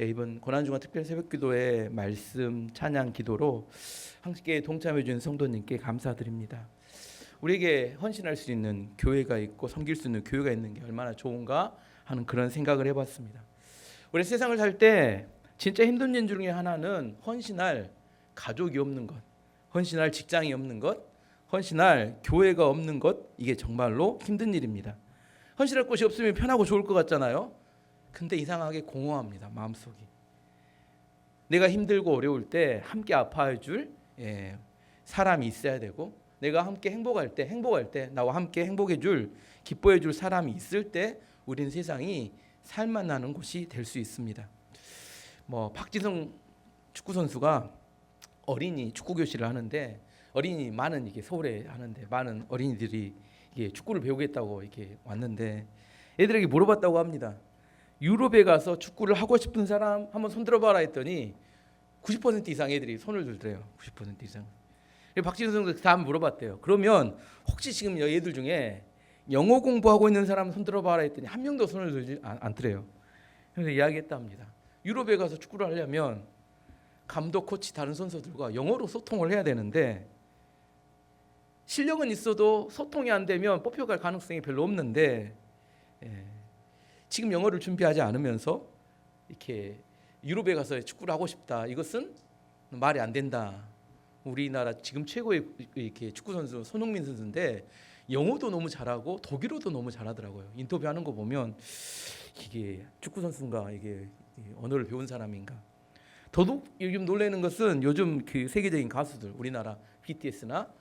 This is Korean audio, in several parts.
이번 고난주간 특별 새벽기도의 말씀 찬양 기도로 함께 동참해 주신 성도님께 감사드립니다. 우리에게 헌신할 수 있는 교회가 있고 섬길 수 있는 교회가 있는 게 얼마나 좋은가 하는 그런 생각을 해봤습니다. 우리 세상을 살 때 진짜 힘든 일 중에 하나는 헌신할 가족이 없는 것, 헌신할 직장이 없는 것, 헌신할 교회가 없는 것, 이게 정말로 힘든 일입니다. 헌신할 곳이 없으면 편하고 좋을 것 같잖아요. 근데 이상하게 공허합니다. 마음속이. 내가 힘들고 어려울 때 함께 아파해 줄 사람이 있어야 되고, 내가 함께 행복할 때 나와 함께 행복해 줄, 기뻐해 줄 사람이 있을 때 우리는 세상이 살만나는 곳이 될 수 있습니다. 박지성 축구 선수가 어린이 축구 교실을 하는데, 어린이 많은 이게 서울에 하는데 많은 어린이들이 이게 축구를 배우겠다고 이렇게 왔는데 애들에게 물어봤다고 합니다. 유럽에 가서 축구를 하고 싶은 사람 한번 손 들어봐라 했더니 90% 이상 애들이 손을 들더래요. 90% 이상. 박지성 선수 다음 물어봤대요. 그러면 혹시 지금 얘들 중에 영어 공부하고 있는 사람 손 들어봐라 했더니 한 명도 손을 들지 않더래요. 그래서 이야기했답니다. 유럽에 가서 축구를 하려면 감독, 코치, 다른 선수들과 영어로 소통을 해야 되는데 실력은 있어도 소통이 안 되면 뽑혀갈 가능성이 별로 없는데 지금 영어를 준비하지 않으면서 이렇게 유럽에 가서 축구를 하고 싶다, 이것은 말이 안 된다. 우리나라 지금 최고의 이렇게 축구 선수 손흥민 선수인데 영어도 너무 잘하고 독일어도 너무 잘하더라고요. 인터뷰하는 거 보면 이게 축구 선수인가, 이게 언어를 배운 사람인가. 더더욱 요즘 놀라는 것은 요즘 그 세계적인 가수들, 우리나라 BTS나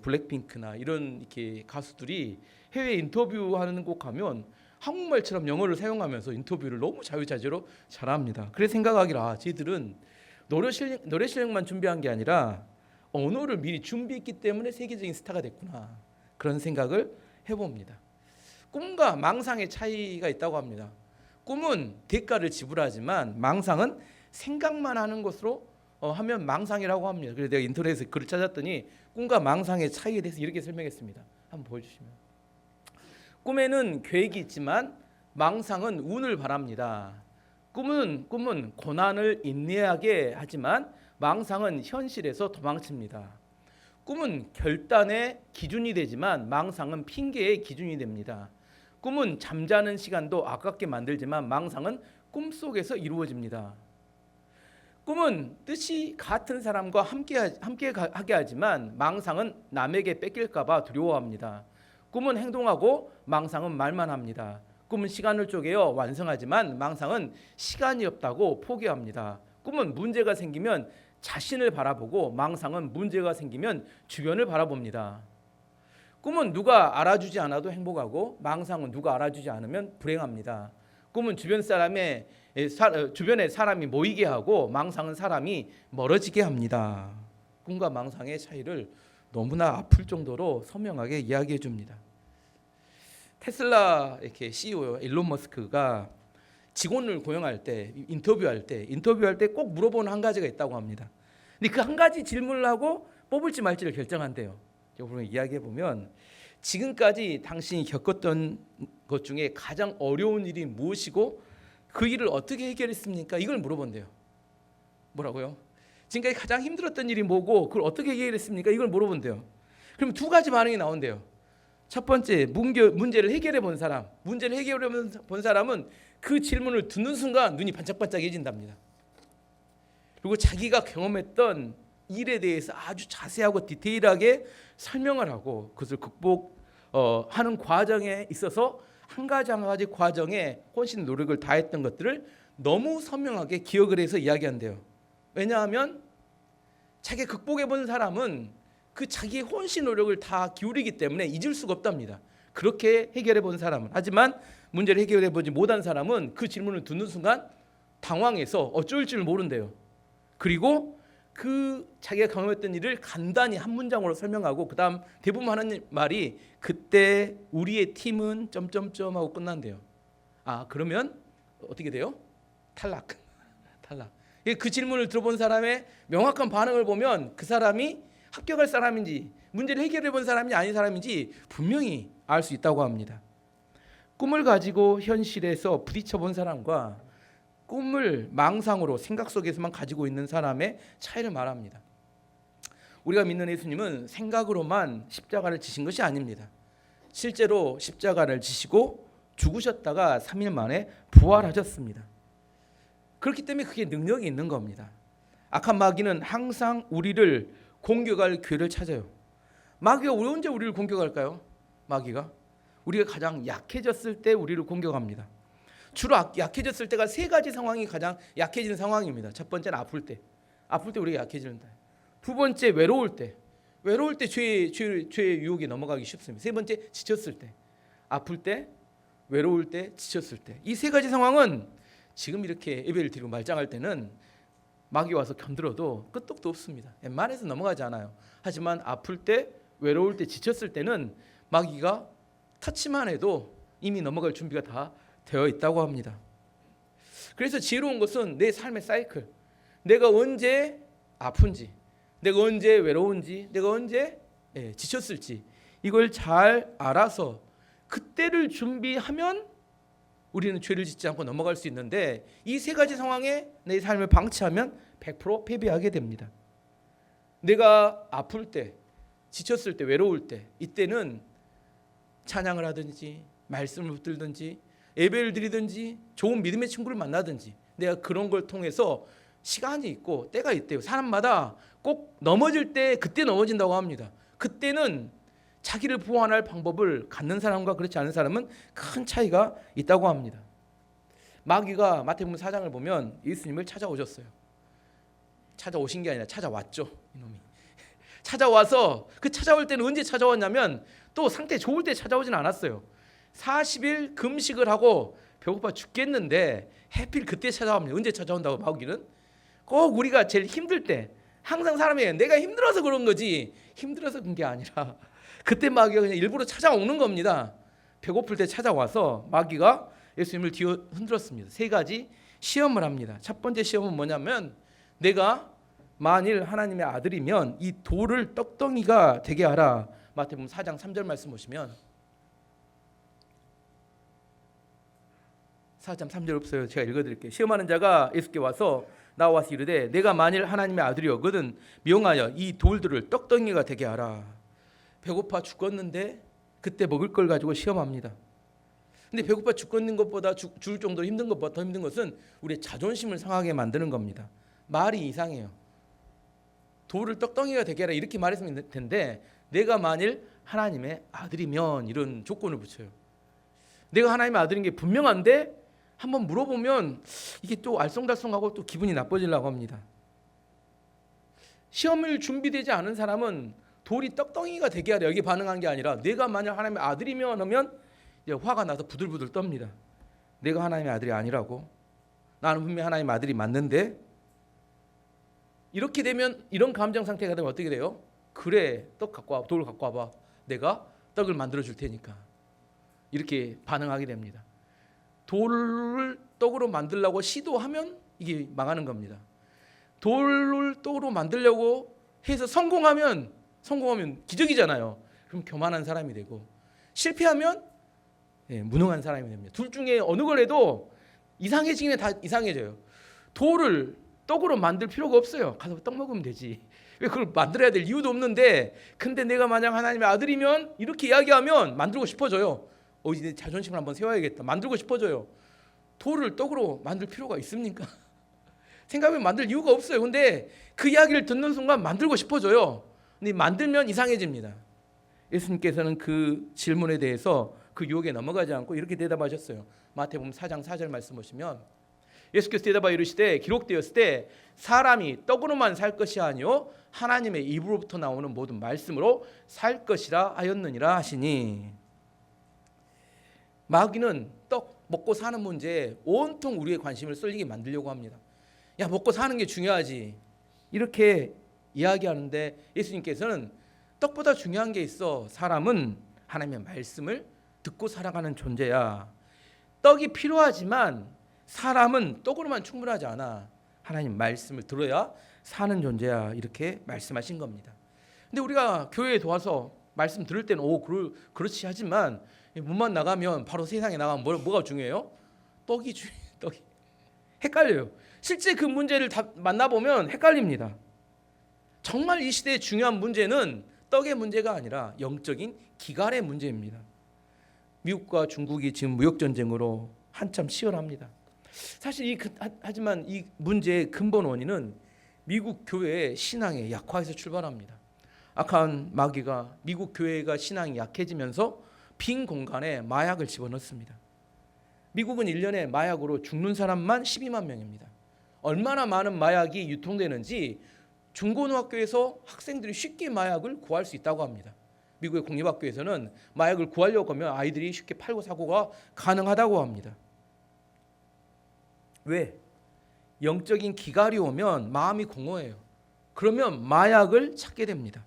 블랙핑크나 이런 이렇게 가수들이 해외 인터뷰하는 곳 가면 한국말처럼 영어를 사용하면서 인터뷰를 너무 자유자재로 잘합니다. 그래서 생각하기를 쟤들은 노래 실력만 준비한 게 아니라 언어를 미리 준비했기 때문에 세계적인 스타가 됐구나, 그런 생각을 해봅니다. 꿈과 망상의 차이가 있다고 합니다. 꿈은 대가를 지불하지만 망상은 생각만 하는 것으로 하면 망상이라고 합니다. 그래서 내가 인터넷에서 글을 찾았더니 꿈과 망상의 차이에 대해서 이렇게 설명했습니다. 한번 보여주시면. 꿈에는 계획이 있지만 망상은 운을 바랍니다. 꿈은 고난을 인내하게 하지만 망상은 현실에서 도망칩니다. 꿈은 결단의 기준이 되지만 망상은 핑계의 기준이 됩니다. 꿈은 잠자는 시간도 아깝게 만들지만 망상은 꿈속에서 이루어집니다. 꿈은 뜻이 같은 사람과 함께 하게 하지만 망상은 남에게 뺏길까 봐 두려워합니다. 꿈은 행동하고 망상은 말만 합니다. 꿈은 시간을 쪼개어 완성하지만 망상은 시간이 없다고 포기합니다. 꿈은 문제가 생기면 자신을 바라보고 망상은 문제가 생기면 주변을 바라봅니다. 꿈은 누가 알아주지 않아도 행복하고 망상은 누가 알아주지 않으면 불행합니다. 꿈은 주변에 사람이 모이게 하고 망상은 사람이 멀어지게 합니다. 꿈과 망상의 차이를 너무나 아플 정도로 선명하게 이야기해 줍니다. 테슬라 이렇게 CEO 일론 머스크가 직원을 고용할 때 인터뷰할 때 꼭 물어보는 한 가지가 있다고 합니다. 근데 그 한 가지 질문을 하고 뽑을지 말지를 결정한대요. 여러분 이야기해 보면 지금까지 당신이 겪었던 것 중에 가장 어려운 일이 무엇이고 그 일을 어떻게 해결했습니까? 이걸 물어본대요. 뭐라고요? 지금까지 가장 힘들었던 일이 뭐고 그걸 어떻게 해결했습니까? 이걸 물어본대요. 그럼 두 가지 반응이 나온대요. 첫 번째, 문제를 해결해 본 사람은 그 질문을 듣는 순간 눈이 반짝반짝해진답니다. 그리고 자기가 경험했던 일에 대해서 아주 자세하고 디테일하게 설명을 하고 그것을 극복하는 과정에 있어서 한 가지 과정에 훨씬 노력을 다했던 것들을 너무 선명하게 기억을 해서 이야기한대요. 왜냐하면 자기 극복해 본 사람은 그 자기의 혼신 노력을 다 기울이기 때문에 잊을 수가 없답니다. 그렇게 해결해 본 사람은. 하지만 문제를 해결해 보지 못한 사람은 그 질문을 듣는 순간 당황해서 어쩔 줄 모른대요. 그리고 그 자기가 경험했던 일을 간단히 한 문장으로 설명하고 그 다음 대부분 하는 말이 그때 우리의 팀은 점점점 하고 끝난대요. 그러면 어떻게 돼요? 탈락. 그 질문을 들어본 사람의 명확한 반응을 보면 그 사람이 합격할 사람인지 문제를 해결해 본 사람인지 아닌 사람인지 분명히 알 수 있다고 합니다. 꿈을 가지고 현실에서 부딪혀 본 사람과 꿈을 망상으로 생각 속에서만 가지고 있는 사람의 차이를 말합니다. 우리가 믿는 예수님은 생각으로만 십자가를 지신 것이 아닙니다. 실제로 십자가를 지시고 죽으셨다가 3일 만에 부활하셨습니다. 그렇기 때문에 그게 능력이 있는 겁니다. 악한 마귀는 항상 우리를 공격할 기회를 찾아요. 마귀가 언제 우리를 공격할까요? 마귀가 우리가 가장 약해졌을 때 우리를 공격합니다. 주로 약해졌을 때가 세 가지 상황이 가장 약해지는 상황입니다. 첫 번째는 아플 때 우리가 약해지는다. 두 번째 외로울 때 죄의 유혹에 넘어가기 쉽습니다. 세 번째 지쳤을 때, 아플 때, 외로울 때, 지쳤을 때. 이 세 가지 상황은 지금 이렇게 예배를 드리고 말짱할 때는 마귀 와서 견들어도 끄떡도 없습니다. 웬만해서 넘어가지 않아요. 하지만 아플 때, 외로울 때, 지쳤을 때는 마귀가 터치만 해도 이미 넘어갈 준비가 다 되어 있다고 합니다. 그래서 지혜로운 것은 내 삶의 사이클, 내가 언제 아픈지, 내가 언제 외로운지, 내가 언제 지쳤을지 이걸 잘 알아서 그때를 준비하면 우리는 죄를 짓지 않고 넘어갈 수 있는데, 이 세 가지 상황에 내 삶을 방치하면 100% 패배하게 됩니다. 내가 아플 때, 지쳤을 때, 외로울 때, 이때는 찬양을 하든지 말씀을 붙들든지 예배를 드리든지 좋은 믿음의 친구를 만나든지, 내가 그런 걸 통해서 시간이 있고 때가 있대요. 사람마다 꼭 넘어질 때 그때 넘어진다고 합니다. 그때는 자기를 보완할 방법을 갖는 사람과 그렇지 않은 사람은 큰 차이가 있다고 합니다. 마귀가 마태복음 4장을 보면 예수님을 찾아오셨어요. 찾아오신 게 아니라 찾아왔죠. 이놈이 찾아와서, 그 찾아올 때는 언제 찾아왔냐면 또 상태 좋을 때 찾아오진 않았어요. 40일 금식을 하고 배고파 죽겠는데 해필 그때 찾아옵니다. 언제 찾아온다고? 마귀는 꼭 우리가 제일 힘들 때, 항상 사람이 내가 힘들어서 그런 거지 힘들어서 그런 게 아니라 그때 마귀가 그냥 일부러 찾아오는 겁니다. 배고플 때 찾아와서 마귀가 예수님을 뒤어 흔들었습니다. 세 가지 시험을 합니다. 첫 번째 시험은 뭐냐면, 내가 만일 하나님의 아들이면 이 돌을 떡덩이가 되게 하라. 마태복음 4장 3절 말씀 보시면, 4장 3절 없어요. 제가 읽어드릴게요. 시험하는 자가 예수께 와서 나와서 이르되 내가 만일 하나님의 아들이었거든 명하여 이 돌들을 떡덩이가 되게 하라. 배고파 죽겠는데 그때 먹을 걸 가지고 시험합니다. 근데 배고파 죽겠는 것보다 죽을 정도로 힘든 것보다 더 힘든 것은 우리의 자존심을 상하게 만드는 겁니다. 말이 이상해요. 돌을 떡덩이가 되게 하라 이렇게 말했으면 될 텐데, 내가 만일 하나님의 아들이면 이런 조건을 붙여요. 내가 하나님의 아들인 게 분명한데 한번 물어보면 이게 또 알쏭달쏭하고 또 기분이 나빠지려고 합니다. 시험을 준비되지 않은 사람은 돌이 떡덩이가 되게 하라 여기 반응한 게 아니라, 내가 만약 하나님의 아들이면 하면 이제 화가 나서 부들부들 떱니다. 내가 하나님의 아들이 아니라고, 나는 분명히 하나님의 아들이 맞는데. 이렇게 되면, 이런 감정 상태가 되면 어떻게 돼요? 그래, 떡 갖고 와, 돌 갖고 와봐, 내가 떡을 만들어 줄 테니까, 이렇게 반응하게 됩니다. 돌을 떡으로 만들려고 시도하면 이게 망하는 겁니다. 돌을 떡으로 만들려고 해서 성공하면 기적이잖아요. 그럼 교만한 사람이 되고, 실패하면 무능한 사람이 됩니다. 둘 중에 어느 걸 해도 이상해지면 다 이상해져요. 돌을 떡으로 만들 필요가 없어요. 가서 떡 먹으면 되지. 왜 그걸 만들어야 될 이유도 없는데, 근데 내가 만약 하나님의 아들이면 이렇게 이야기하면 만들고 싶어져요. 이제 자존심을 한번 세워야겠다. 만들고 싶어져요. 돌을 떡으로 만들 필요가 있습니까? 생각하면 만들 이유가 없어요. 근데 그 이야기를 듣는 순간 만들고 싶어져요. 근데 만들면 이상해집니다. 예수님께서는 그 질문에 대해서 그 유혹에 넘어가지 않고 이렇게 대답하셨어요. 마태복음 4장 4절 말씀 보시면, 예수께서 대답하여 이르시되 기록되었을 때 사람이 떡으로만 살 것이 아니요 하나님의 입으로부터 나오는 모든 말씀으로 살 것이라 하였느니라 하시니, 마귀는 떡 먹고 사는 문제에 온통 우리의 관심을 쏠리게 만들려고 합니다. 야, 먹고 사는 게 중요하지 이렇게 이야기하는데, 예수님께서는 떡보다 중요한 게 있어. 사람은 하나님의 말씀을 듣고 살아가는 존재야. 떡이 필요하지만 사람은 떡으로만 충분하지 않아. 하나님 말씀을 들어야 사는 존재야. 이렇게 말씀하신 겁니다. 근데 우리가 교회에 도와서 말씀 들을 때는 그렇지 하지만, 문만 나가면 바로 세상에 나가면 뭐가 중요해요? 떡이 중요해요. 떡이. 헷갈려요. 실제 그 문제를 다 만나보면 헷갈립니다. 정말 이 시대의 중요한 문제는 떡의 문제가 아니라 영적인 기갈의 문제입니다. 미국과 중국이 지금 무역전쟁으로 한참 치열합니다. 사실 하지만 이 문제의 근본 원인은 미국 교회의 신앙의 약화에서 출발합니다. 악한 마귀가 미국 교회가 신앙이 약해지면서 빈 공간에 마약을 집어넣습니다. 미국은 1년에 마약으로 죽는 사람만 12만 명입니다. 얼마나 많은 마약이 유통되는지 중고등학교에서 학생들이 쉽게 마약을 구할 수 있다고 합니다. 미국의 공립학교에서는 마약을 구하려고 하면 아이들이 쉽게 팔고 사고가 가능하다고 합니다. 왜? 영적인 기갈이 오면 마음이 공허해요. 그러면 마약을 찾게 됩니다.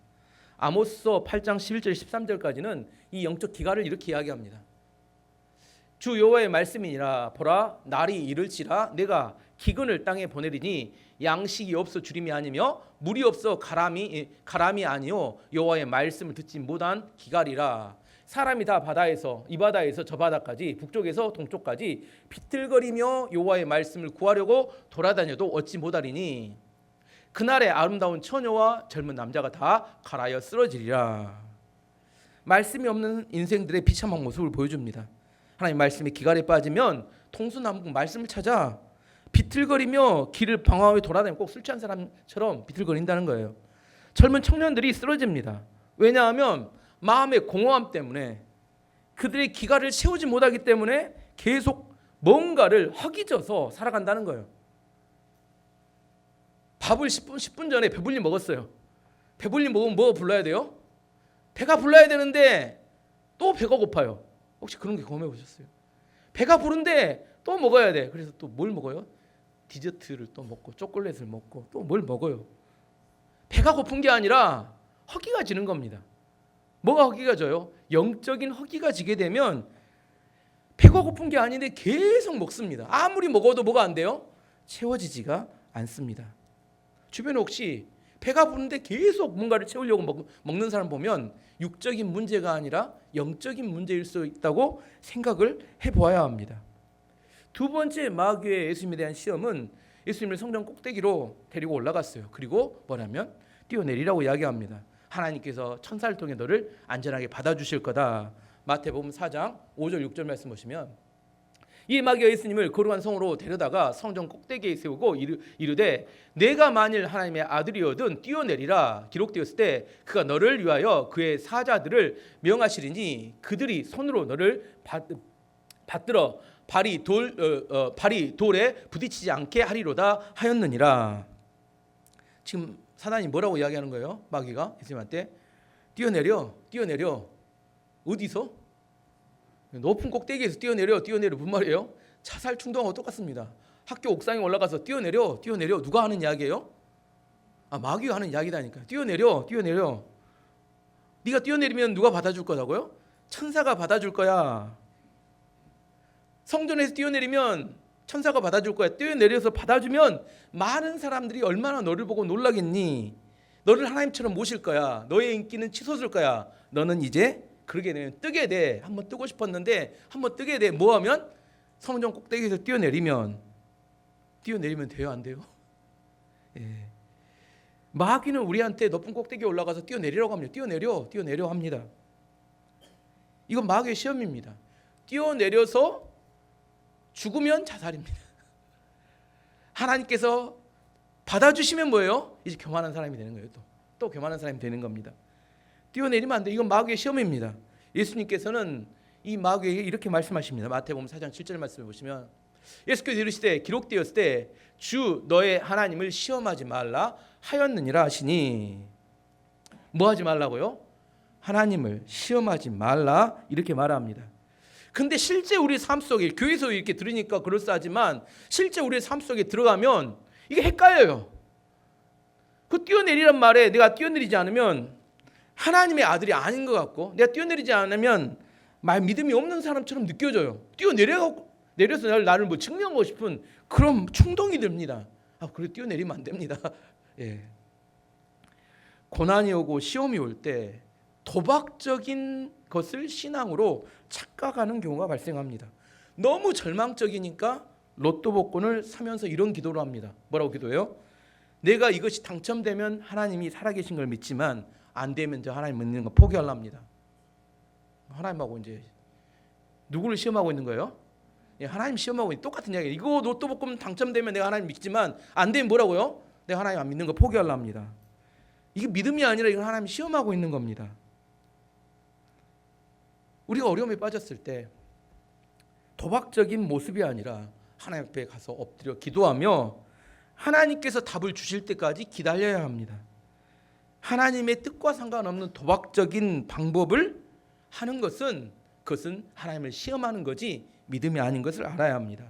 아모스서 8장 11절 13절까지는 이 영적 기갈을 이렇게 이야기합니다. 주 여호와의 말씀이니라. 보라, 날이 이를지라 내가 기근을 땅에 보내리니 양식이 없어 주림이 아니며 물이 없어 가람이 아니요 여호와의 말씀을 듣지 못한 기갈이라. 사람이 다 바다에서 이 바다에서 저 바다까지 북쪽에서 동쪽까지 비틀거리며 여호와의 말씀을 구하려고 돌아다녀도 얻지 못하리니 그날에 아름다운 처녀와 젊은 남자가 다 갈아여 쓰러지리라. 말씀이 없는 인생들의 비참한 모습을 보여줍니다. 하나님 말씀이 기갈에 빠지면 동서남북 말씀을 찾아 비틀거리며 길을 방황하며 돌아다니고 꼭 술 취한 사람처럼 비틀거린다는 거예요. 젊은 청년들이 쓰러집니다. 왜냐하면 마음의 공허함 때문에 그들의 기갈을 채우지 못하기 때문에 계속 뭔가를 허기져서 살아간다는 거예요. 밥을 10분 전에 배불리 먹었어요. 배불리 먹으면 뭐가 불러야 돼요? 배가 불러야 되는데 또 배가 고파요. 혹시 그런 게 경험해 보셨어요? 배가 부른데 또 먹어야 돼. 그래서 또 뭘 먹어요? 디저트를 또 먹고 초콜릿을 먹고 또 뭘 먹어요. 배가 고픈 게 아니라 허기가 지는 겁니다. 뭐가 허기가 져요? 영적인 허기가 지게 되면 배가 고픈 게 아닌데 계속 먹습니다. 아무리 먹어도 뭐가 안 돼요? 채워지지가 않습니다. 주변에 혹시 배가 부른데 계속 뭔가를 채우려고 먹는 사람 보면 육적인 문제가 아니라 영적인 문제일 수 있다고 생각을 해보아야 합니다. 두 번째 마귀의 예수님에 대한 시험은 예수님을 성전 꼭대기로 데리고 올라갔어요. 그리고 뭐냐면 뛰어내리라고 이야기합니다. 하나님께서 천사를 통해 너를 안전하게 받아주실 거다. 마태복음 4장 5절 6절 말씀 보시면 이 마귀가 예수님을 거룩한 성으로 데려다가 성전 꼭대기에 세우고 이르되 내가 만일 하나님의 아들이어든 뛰어내리라. 기록되었을 때 그가 너를 위하여 그의 사자들을 명하시리니 그들이 손으로 너를 받들어 발이 돌에 부딪히지 않게 하리로다 하였느니라. 지금 사단이 뭐라고 이야기하는 거예요? 마귀가 예수님한테 뛰어내려 어디서? 높은 꼭대기에서 뛰어내려 무슨 말이에요? 자살 충동하고 똑같습니다. 학교 옥상에 올라가서 뛰어내려 누가 하는 이야기예요? 마귀가 하는 이야기다니까. 뛰어내려 네가 뛰어내리면 누가 받아줄 거라고요? 천사가 받아줄 거야. 성전에서 뛰어내리면 천사가 받아줄 거야. 뛰어내려서 받아주면 많은 사람들이 얼마나 너를 보고 놀라겠니? 너를 하나님처럼 모실 거야. 너의 인기는 치솟을 거야. 너는 이제 그러게 되면 뜨게 돼. 한번 뜨고 싶었는데 한번 뜨게 돼. 뭐하면? 성전 꼭대기에서 뛰어내리면 돼요? 안 돼요? 예. 마귀는 우리한테 높은 꼭대기에 올라가서 뛰어내리라고 합니다. 뛰어내려 합니다. 이건 마귀의 시험입니다. 뛰어내려서 죽으면 자살입니다. 하나님께서 받아주시면 뭐예요? 이제 교만한 사람이 되는 거예요. 또 교만한 사람이 되는 겁니다. 뛰어내리면 안 돼. 이건 마귀의 시험입니다. 예수님께서는 이 마귀에게 이렇게 말씀하십니다. 마태복음 4장 7절 말씀을 보시면 예수께서 이르시되 기록되었을 때 주 너의 하나님을 시험하지 말라 하였느니라 하시니 뭐 하지 말라고요? 하나님을 시험하지 말라 이렇게 말합니다. 근데 실제 우리 삶 속에 교회에서 이렇게 들으니까 그럴싸하지만 실제 우리의 삶 속에 들어가면 이게 헷갈려요. 그 뛰어내리란 말에 내가 뛰어내리지 않으면 하나님의 아들이 아닌 것 같고 내가 뛰어내리지 않으면 믿음이 없는 사람처럼 느껴져요. 내려서 나를 뭐 증명하고 싶은 그런 충동이 듭니다. 그래 뛰어내리면 안 됩니다. 예. 고난이 오고 시험이 올 때 도박적인 것을 신앙으로 착각하는 경우가 발생합니다. 너무 절망적이니까 로또 복권을 사면서 이런 기도를 합니다. 뭐라고 기도해요? 내가 이것이 당첨되면 하나님이 살아계신 걸 믿지만 안 되면 저 하나님 믿는 거 포기하랍니다. 하나님하고 이제 누구를 시험하고 있는 거예요? 하나님 시험하고 있는 똑같은 이야기예요. 이거 로또 복권 당첨되면 내가 하나님 믿지만 안 되면 뭐라고요? 내가 하나님 안 믿는 거 포기하랍니다. 이게 믿음이 아니라 이건 하나님 시험하고 있는 겁니다. 우리가 어려움에 빠졌을 때 도박적인 모습이 아니라 하나님 앞에 가서 엎드려 기도하며 하나님께서 답을 주실 때까지 기다려야 합니다. 하나님의 뜻과 상관없는 도박적인 방법을 하는 것은 그것은 하나님을 시험하는 거지 믿음이 아닌 것을 알아야 합니다.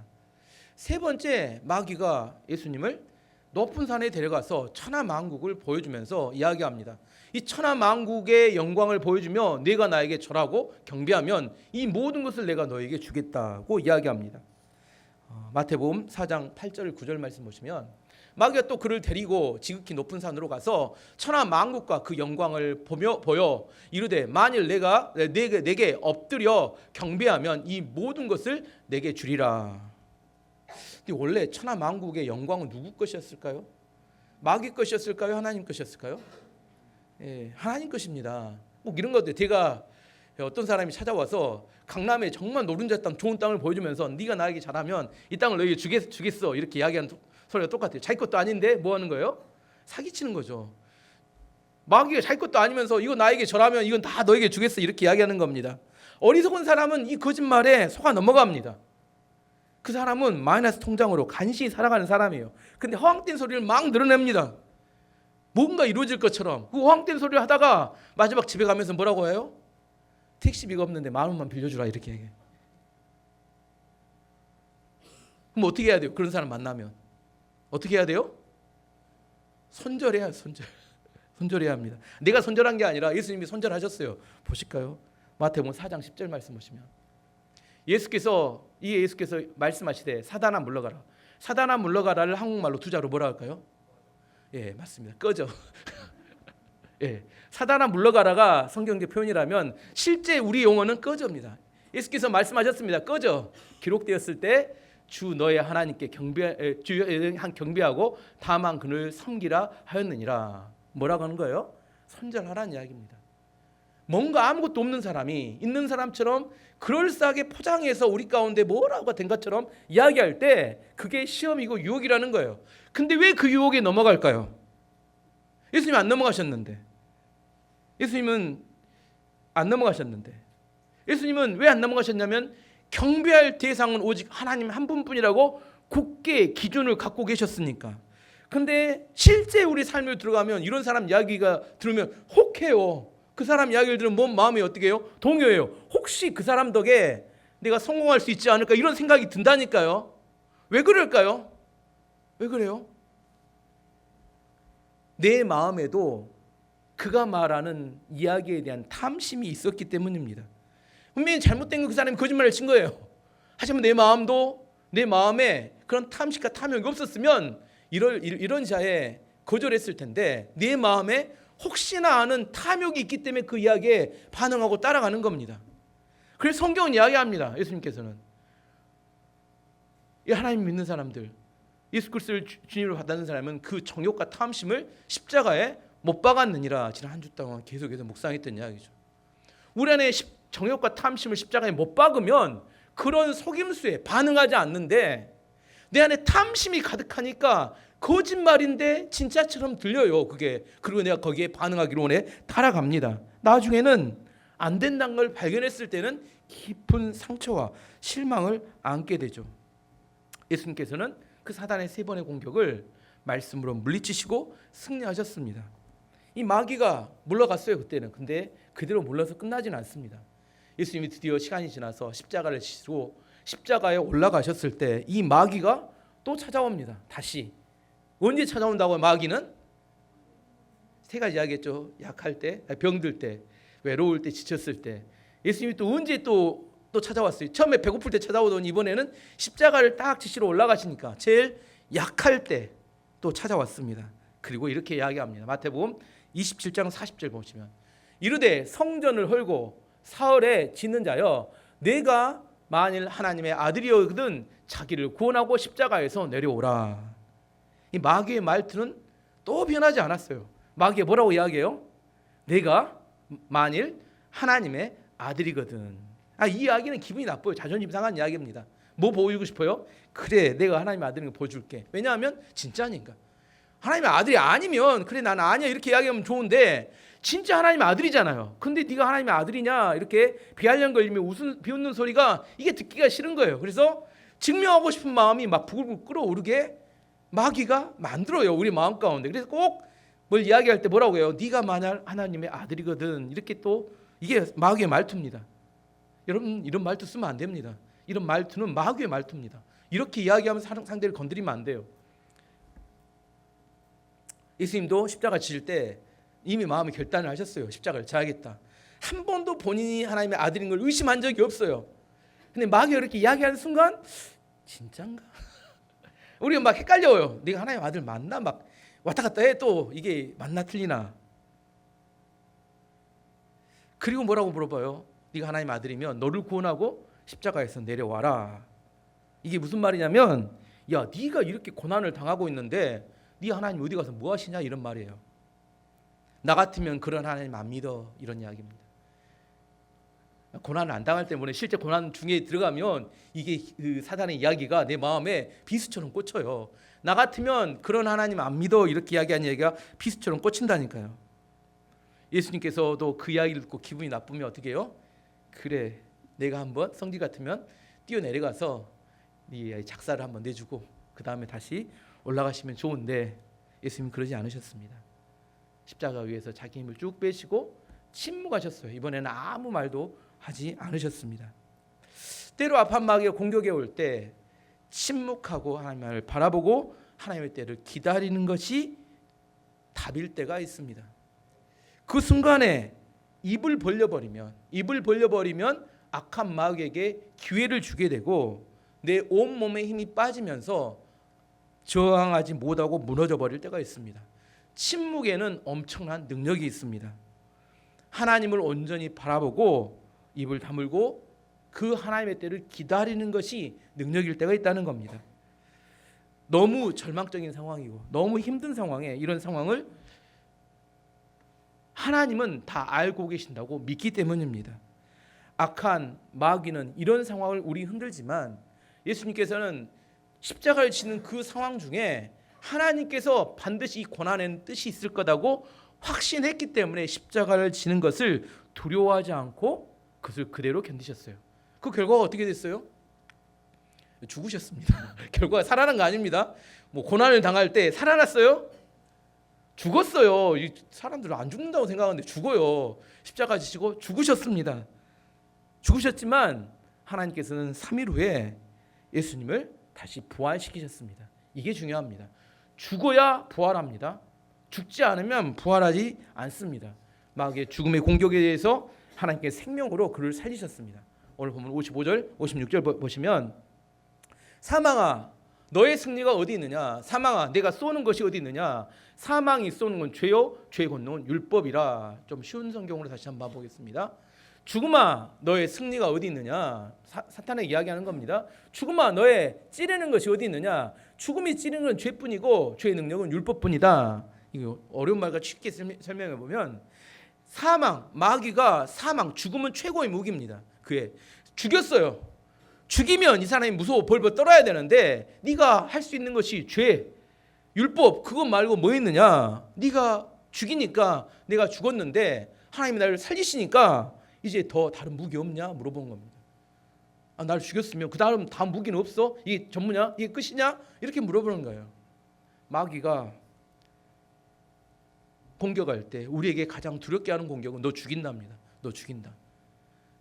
세 번째, 마귀가 예수님을 높은 산에 데려가서 천하만국을 보여주면서 이야기합니다. 이 천하만국의 영광을 보여주며 네가 나에게 절하고 경배하면 이 모든 것을 내가 너에게 주겠다고 이야기합니다. 마태복음 4장 8절 9절 말씀 보시면 마귀가 또 그를 데리고 지극히 높은 산으로 가서 천하만국과 그 영광을 보여 이르되 만일 내가 내게 엎드려 경배하면 이 모든 것을 내게 주리라. 근데 원래 천하만국의 영광은 누구 것이었을까요? 마귀 것이었을까요? 하나님 것이었을까요? 하나님 것입니다. 꼭 이런 것들 제가 어떤 사람이 찾아와서 강남에 정말 노른자 땅 좋은 땅을 보여주면서 네가 나에게 잘하면 이 땅을 너에게 주겠어 이렇게 이야기하는 소리가 똑같아요. 자기 것도 아닌데 뭐 하는 거예요? 사기치는 거죠. 마귀가 자기 것도 아니면서 이거 나에게 절하면 이건 다 너에게 주겠어 이렇게 이야기하는 겁니다. 어리석은 사람은 이 거짓말에 속아 넘어갑니다. 그 사람은 마이너스 통장으로 간신히 살아가는 사람이에요. 근데 허황된 소리를 막 늘어냅니다. 뭔가 이루어질 것처럼 그 허황된 소리를 하다가 마지막 집에 가면서 뭐라고 해요? 택시비가 없는데 10,000원만 빌려주라 이렇게 얘기해요. 그럼 어떻게 해야 돼요? 그런 사람 만나면 어떻게 해야 돼요? 손절해야 손절해야 합니다. 내가 손절한 게 아니라 예수님이 손절하셨어요. 보실까요? 마태복음 4장 10절 말씀 보시면 예수께서 말씀하시되 사단아 물러가라. 사단아 물러가라를 한국말로 두 자로 뭐라 할까요? 예, 맞습니다. 꺼져. 예, 사단아 물러가라가 성경적 표현이라면 실제 우리 용어는 꺼져입니다. 예수께서 말씀하셨습니다. 꺼져. 기록되었을 때 주 너의 하나님께 경배하고 다만 그를 섬기라 하였느니라. 뭐라고 하는 거예요? 손절하라는 이야기입니다. 뭔가 아무것도 없는 사람이 있는 사람처럼 그럴싸하게 포장해서 우리 가운데 뭐라고 된 것처럼 이야기할 때 그게 시험이고 유혹이라는 거예요. 근데 왜 그 유혹에 넘어갈까요? 예수님 안 넘어가셨는데. 예수님은 안 넘어가셨는데. 예수님은 왜 안 넘어가셨냐면 경배할 대상은 오직 하나님 한 분뿐이라고 굳게 기준을 갖고 계셨으니까. 근데 실제 우리 삶을 들어가면 이런 사람 이야기가 들으면 혹해요. 그 사람 이야기를 들으면 몸 마음이 어떻게 해요? 동요해요. 혹시 그 사람 덕에 내가 성공할 수 있지 않을까 이런 생각이 든다니까요. 왜 그럴까요? 왜 그래요? 내 마음에도 그가 말하는 이야기에 대한 탐심이 있었기 때문입니다. 분명히 잘못된 거 그 사람이 거짓말을 친 거예요. 하지만 내 마음에 그런 탐식과 탐욕이 없었으면 이런 자에 거절했을 텐데 내 마음에 혹시나 아는 탐욕이 있기 때문에 그 이야기에 반응하고 따라가는 겁니다. 그래서 성경은 이야기합니다. 예수님께서는 이 하나님 믿는 사람들, 예수 그리스도를 주님으로 받는 사람은 그 정욕과 탐심을 십자가에 못 박았느니라. 지난 한 주 동안 계속해서 묵상했던 이야기죠. 우리 안에 정욕과 탐심을 십자가에 못 박으면 그런 속임수에 반응하지 않는데 내 안에 탐심이 가득하니까 거짓말인데 진짜처럼 들려요. 그게. 그리고 내가 거기에 반응하기로 원해 따라갑니다. 나중에는 안 된다는 걸 발견했을 때는 깊은 상처와 실망을 안게 되죠. 예수님께서는 그 사단의 3번의 공격을 말씀으로 물리치시고 승리하셨습니다. 이 마귀가 물러갔어요. 그때는. 근데 그대로 물러서 끝나지는 않습니다. 예수님이 드디어 시간이 지나서 십자가를 지시고 십자가에 올라가셨을 때 이 마귀가 또 찾아옵니다. 다시. 언제 찾아온다고? 마귀는 3가지 이야기했죠. 약할 때, 병들 때, 외로울 때, 지쳤을 때. 예수님이 또 언제 또 찾아왔어요. 처음에 배고플 때 찾아오더니 이번에는 십자가를 딱 지시러 올라가시니까 제일 약할 때 또 찾아왔습니다. 그리고 이렇게 이야기합니다. 마태복음 27장 40절 보시면 이르되 성전을 헐고 사흘에 짓는 자여 내가 만일 하나님의 아들이거든 자기를 구원하고 십자가에서 내려오라. 이 마귀의 말투는 또 변하지 않았어요. 마귀가 뭐라고 이야기해요? 내가 만일 하나님의 아들이거든. 이 이야기는 기분이 나빠요. 자존심 상한 이야기입니다. 뭐 보이고 싶어요? 그래, 내가 하나님의 아들인 거 보여줄게. 왜냐하면 진짜니까. 하나님의 아들이 아니면 그래 나는 아니야 이렇게 이야기하면 좋은데 진짜 하나님의 아들이잖아요. 근데 네가 하나님의 아들이냐 이렇게 비아냥거리며 비웃는 소리가 이게 듣기가 싫은 거예요. 그래서 증명하고 싶은 마음이 막 부글부글 끓어오르게 마귀가 만들어요, 우리 마음 가운데. 그래서 꼭 뭘 이야기할 때 뭐라고 해요? 네가 만약 하나님의 아들이거든. 이렇게 또 이게 마귀의 말투입니다. 여러분 이런 말투 쓰면 안 됩니다. 이런 말투는 마귀의 말투입니다. 이렇게 이야기하면서 상대를 건드리면 안 돼요. 예수님도 십자가 지실 때 이미 마음의 결단을 하셨어요. 십자가를 져야겠다. 한 번도 본인이 하나님의 아들인 걸 의심한 적이 없어요. 근데 마귀가 이렇게 이야기하는 순간 진짠가? 우리가 막 헷갈려요. 네가 하나님의 아들 맞나? 막 왔다 갔다 해. 또 이게 맞나 틀리나? 그리고 뭐라고 물어봐요? 네가 하나님의 아들이면 너를 구원하고 십자가에서 내려와라. 이게 무슨 말이냐면 야 네가 이렇게 고난을 당하고 있는데 네 하나님 어디 가서 뭐 하시냐 이런 말이에요. 나 같으면 그런 하나님 안 믿어 이런 이야기입니다. 고난을 안 당할 때문에 실제 고난 중에 들어가면 이게 그 사단의 이야기가 내 마음에 비수처럼 꽂혀요. 나 같으면 그런 하나님 안 믿어 이렇게 이야기하는 얘기가 비수처럼 꽂힌다니까요. 예수님께서도 그 이야기를 듣고 기분이 나쁘면 어떻게 해요? 그래 내가 한번 성지 같으면 뛰어내려가서 네 작사를 한번 내주고 그 다음에 다시 올라가시면 좋은데 예수님 그러지 않으셨습니다. 십자가 위에서 자기 힘을 쭉 빼시고 침묵하셨어요. 이번에는 아무 말도 하지 않으셨습니다. 때로 악한 마귀가 공격해 올 때 침묵하고 하나님을 바라보고 하나님의 때를 기다리는 것이 답일 때가 있습니다. 그 순간에 입을 벌려버리면 악한 마귀에게 기회를 주게 되고 내 온몸에 힘이 빠지면서 저항하지 못하고 무너져 버릴 때가 있습니다. 침묵에는 엄청난 능력이 있습니다. 하나님을 온전히 바라보고 입을 다물고 그 하나님의 때를 기다리는 것이 능력일 때가 있다는 겁니다. 너무 절망적인 상황이고 너무 힘든 상황에 이런 상황을 하나님은 다 알고 계신다고 믿기 때문입니다. 악한 마귀는 이런 상황을 우리 흔들지만 예수님께서는 십자가를 지는 그 상황 중에 하나님께서 반드시 이 고난에는 뜻이 있을 거라고 확신했기 때문에 십자가를 지는 것을 두려워하지 않고 그것을 그대로 견디셨어요. 그 결과가 어떻게 됐어요? 죽으셨습니다. 결과가 살아난 거 아닙니다. 뭐 고난을 당할 때 살아났어요? 죽었어요. 이 사람들은 안 죽는다고 생각하는데 죽어요. 십자가 지시고 죽으셨습니다. 죽으셨지만 하나님께서는 3일 후에 예수님을 다시 부활시키셨습니다. 이게 중요합니다. 죽어야 부활합니다. 죽지 않으면 부활하지 않습니다. 마귀의 죽음의 공격에 대해서 하나님께 생명으로 그를 살리셨습니다. 오늘 보면 55절, 56절 보시면 사망아 너의 승리가 어디 있느냐? 사망아 내가 쏘는 것이 어디 있느냐? 사망이 쏘는 건 죄요, 죄의 권능은 율법이라. 좀 쉬운 성경으로 다시 한번 보겠습니다. 죽음아 너의 승리가 어디 있느냐? 사탄의 이야기하는 겁니다. 죽음아 너의 찌르는 것이 어디 있느냐? 죽음이 찌르는 건 죄뿐이고 죄의 능력은 율법뿐이다. 이거 어려운 말과 쉽게 설명해 보면 사망, 마귀가 사망, 죽음은 최고의 무기입니다. 그에 죽였어요. 죽이면 이 사람이 무서워 벌벌 떨어야 되는데 네가 할 수 있는 것이 죄, 율법 그것 말고 뭐 있느냐? 네가 죽이니까 내가 죽었는데 하나님이 나를 살리시니까 이제 더 다른 무기 없냐? 물어보는 겁니다. 나를 죽였으면 그 다음 무기는 없어? 이게 전부냐? 이게 끝이냐? 이렇게 물어보는 거예요. 마귀가 공격할 때 우리에게 가장 두렵게 하는 공격은 너 죽인답니다. 너 죽인다.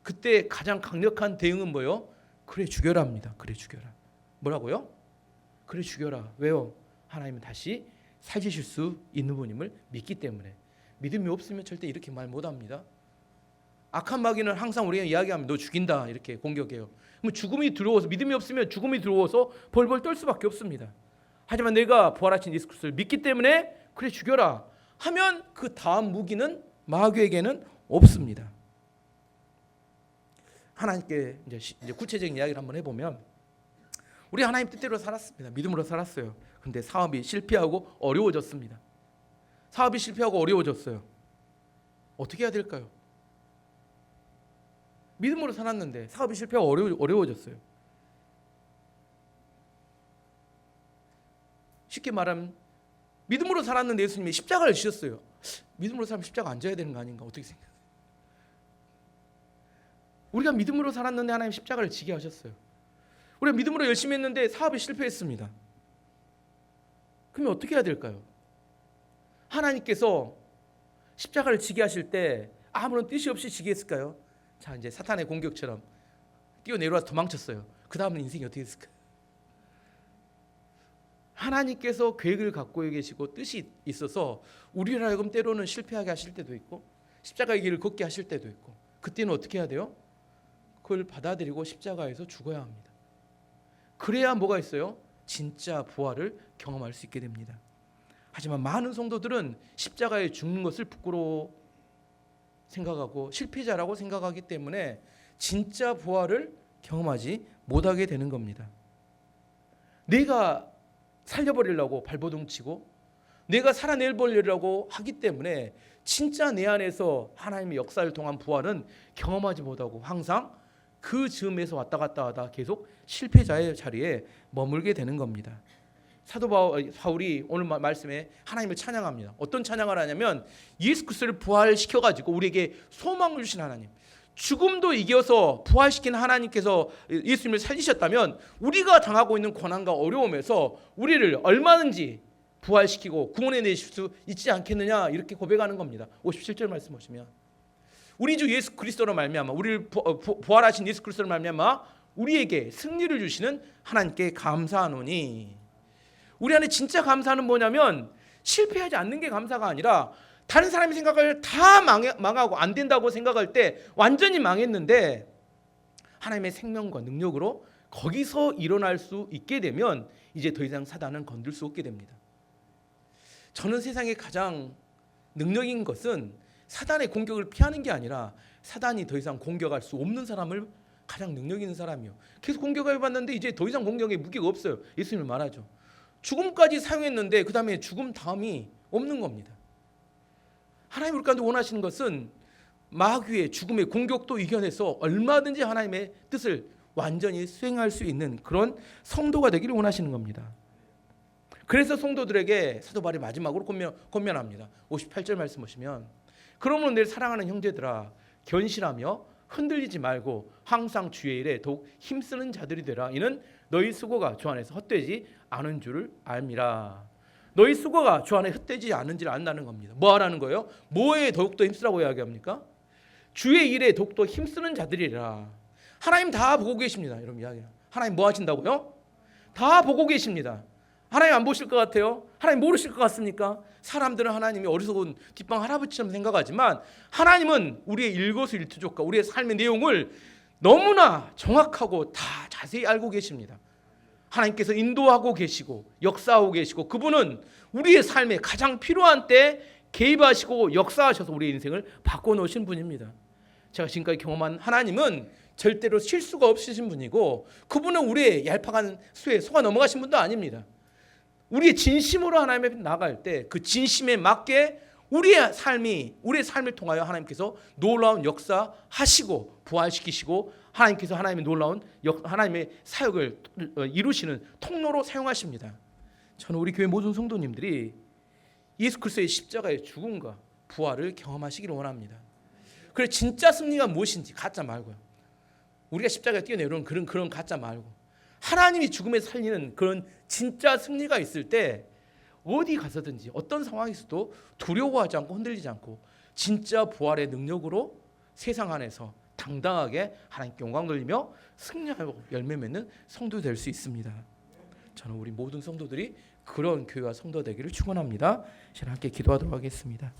그때 가장 강력한 대응은 뭐예요? 그래 죽여라 합니다. 그래 죽여라. 뭐라고요? 그래 죽여라. 왜요? 하나님은 다시 살리실 수 있는 분임을 믿기 때문에. 믿음이 없으면 절대 이렇게 말 못합니다. 악한 마귀는 항상 우리가 이야기하면 너 죽인다 이렇게 공격해요. 그럼 죽음이 들어와서 믿음이 없으면 죽음이 들어와서 벌벌 떨 수밖에 없습니다. 하지만 내가 부활하신 예수 그리스도를 믿기 때문에 그래 죽여라 하면 그 다음 무기는 마귀에게는 없습니다. 하나님께 이제 구체적인 이야기를 한번 해보면 우리 하나님 뜻대로 살았습니다. 믿음으로 살았어요. 근데 사업이 실패하고 어려워졌습니다. 사업이 실패하고 어려워졌어요. 어떻게 해야 될까요? 믿음으로 살았는데 사업이 실패하고 어려워졌어요. 쉽게 말하면 믿음으로 살았는데 예수님이 십자가를 지셨어요. 믿음으로 살면 십자가 안 져야 되는 거 아닌가? 어떻게 생각해요? 우리가 믿음으로 살았는데 하나님 십자가를 지게 하셨어요. 우리가 믿음으로 열심히 했는데 사업이 실패했습니다. 그러면 어떻게 해야 될까요? 하나님께서 십자가를 지게 하실 때 아무런 뜻이 없이 지게 했을까요? 자, 이제 사탄의 공격처럼 뛰어내려와서 도망쳤어요. 그 다음은 인생이 어떻게 됐을까요? 하나님께서 계획을 갖고 계시고 뜻이 있어서 우리를 하여금 때로는 실패하게 하실 때도 있고 십자가의 길을 걷게 하실 때도 있고, 그때는 어떻게 해야 돼요? 그걸 받아들이고 십자가에서 죽어야 합니다. 그래야 뭐가 있어요? 진짜 부활을 경험할 수 있게 됩니다. 하지만 많은 성도들은 십자가에 죽는 것을 부끄러워 생각하고 실패자라고 생각하기 때문에 진짜 부활을 경험하지 못하게 되는 겁니다. 내가 살려버리려고 발버둥 치고 내가 살아내버리려고 하기 때문에 진짜 내 안에서 하나님의 역사를 통한 부활은 경험하지 못하고 항상 그 즈음에서 왔다 갔다 하다 계속 실패자의 자리에 머물게 되는 겁니다. 사도 바울이 오늘 말씀에 하나님을 찬양합니다. 어떤 찬양을 하냐면 예수 그리스도를 부활시켜가지고 우리에게 소망을 주신 하나님, 죽음도 이겨서 부활시킨 하나님께서 예수님을 살리셨다면 우리가 당하고 있는 고난과 어려움에서 우리를 얼마든지 부활시키고 구원해 내실 수 있지 않겠느냐, 이렇게 고백하는 겁니다. 57절 말씀 보시면 우리 주 예수 그리스도로 말미암아 우리를 부활하신 예수 그리스도로 말미암아 우리에게 승리를 주시는 하나님께 감사하노니. 우리 안에 진짜 감사는 뭐냐면 실패하지 않는 게 감사가 아니라 다른 사람이 생각할 다 망하고 안 된다고 생각할 때 완전히 망했는데 하나님의 생명과 능력으로 거기서 일어날 수 있게 되면 이제 더 이상 사단은 건들 수 없게 됩니다. 저는 세상에 가장 능력인 것은 사단의 공격을 피하는 게 아니라 사단이 더 이상 공격할 수 없는 사람을 가장 능력 있는 사람이요. 계속 공격해봤는데 이제 더 이상 공격에 무기가 없어요. 예수님이 말하죠. 죽음까지 사용했는데 그 다음에 죽음 다음이 없는 겁니다. 하나님 우리 가운데 원하시는 것은 마귀의 죽음의 공격도 이겨내서 얼마든지 하나님의 뜻을 완전히 수행할 수 있는 그런 성도가 되기를 원하시는 겁니다. 그래서 성도들에게 사도 바울이 마지막으로 권면합니다. 58절 말씀 보시면 그러므로 내 사랑하는 형제들아 견실하며 흔들리지 말고 항상 주의 일에 더욱 힘쓰는 자들이 되라. 이는 너희 수고가 주 안에서 헛되지 않은 줄을 알미라. 너희 수고가 주 안에 헛되지 않은지를 안다는 겁니다. 뭐 하라는 거예요? 뭐에 더욱더 힘쓰라고 이야기합니까? 주의 일에 더욱더 힘쓰는 자들이라. 하나님 다 보고 계십니다. 여러분 이야기. 하나님 뭐 하신다고요? 다 보고 계십니다. 하나님 안 보실 것 같아요? 하나님 모르실 것 같습니까? 사람들은 하나님이 어리석은 뒷방 할아버지처럼 생각하지만 하나님은 우리의 일거수일투족과 우리의 삶의 내용을 너무나 정확하고 다 자세히 알고 계십니다. 하나님께서 인도하고 계시고 역사하고 계시고 그분은 우리의 삶에 가장 필요한 때 개입하시고 역사하셔서 우리의 인생을 바꿔놓으신 분입니다. 제가 지금까지 경험한 하나님은 절대로 실수가 없으신 분이고 그분은 우리의 얄팍한 수에 속아 넘어가신 분도 아닙니다. 우리의 진심으로 하나님 앞에 나갈 때 그 진심에 맞게 우리의 삶을 통하여 하나님께서 놀라운 역사하시고 부활시키시고 하나님께서 하나님의 놀라운 하나님의 사역을 이루시는 통로로 사용하십니다. 저는 우리 교회 모든 성도님들이 예수 그리스도의 십자가의 죽음과 부활을 경험하시기를 원합니다. 그래서 진짜 승리가 무엇인지 가짜 말고요. 우리가 십자가에 뛰어내려오는 그런 가짜 말고 하나님이 죽음에 살리는 그런 진짜 승리가 있을 때 어디 가서든지 어떤 상황에서도 두려워하지 않고 흔들리지 않고 진짜 부활의 능력으로 세상 안에서 당당하게 하나님께 영광 돌리며 승리하고 열매 맺는 성도 될 수 있습니다. 저는 우리 모든 성도들이 그런 교회와 성도 되기를 축원합니다. 함께 기도하도록 하겠습니다.